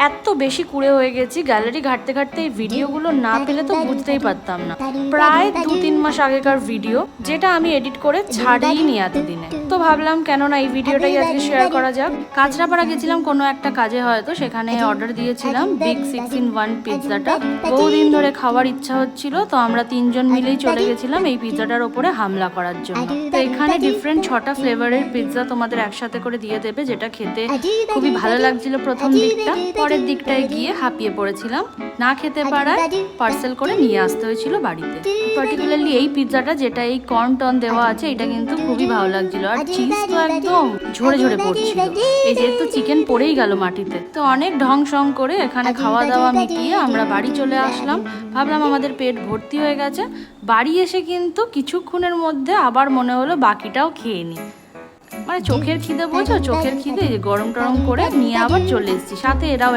এত বেশি কুড়ে হয়ে গেছি, গ্যালারি ঘাটতে ঘাটতে এই ভিডিওগুলো না পেলে তো বুঝতেই পারতাম না। প্রায় 2-3 মাস আগেকার ভিডিও, যেটা আমি এডিট করে ছাড়িনি এতদিনে। তো ভাবলাম কেন না এই ভিডিওটাই আজকে শেয়ার করা যাক। কাঁচরাপাড়া গেছিলাম কোনো একটা কাজে, হয়তো সেখানে অর্ডার দিয়েছিলাম বিগ 6-in-1 পিৎজাটা। বহুদিন ধরে খাওয়ার ইচ্ছা হচ্ছিল, তো আমরা 3 জন মিলেই চলে গেছিলাম এই পিৎজাটার ওপরে হামলা করার জন্য। তো এখানে ডিফারেন্ট 6টা ফ্লেভারের পিৎজা তোমাদের একসাথে করে দিয়ে দেবে, যেটা খেতে খুবই ভালো লাগছিল প্রথম দিকটা। পরের দিকটায় গিয়ে হাঁপিয়ে পড়েছিলাম, না খেতে পারায় পার্সেল করে নিয়ে আসতে হয়েছিল বাড়িতে। পার্টিকুলারলি এই পিৎজাটা, যেটা এই কর্ন টন দেওয়া আছে, এটা কিন্তু খুবই ভালো লাগছিল। আর চিজ তো একদম ঝরে ঝরে পড়ছিল, এই যেহেতু চিকেন পড়েই গেল মাটিতে। তো অনেক ঢং সং করে এখানে খাওয়া দাওয়া মিটিয়ে আমরা বাড়ি চলে আসলাম। ভাবলাম আমাদের পেট ভর্তি হয়ে গেছে। বাড়ি এসে কিন্তু কিছুক্ষণের মধ্যে আবার মনে হলো বাকিটাও খেয়ে নিই। মানে চোখের খিদে, বোঝো, চোখের খিদে গরম টরম করে নিয়ে আবার চলে এসেছি, সাথে এরাও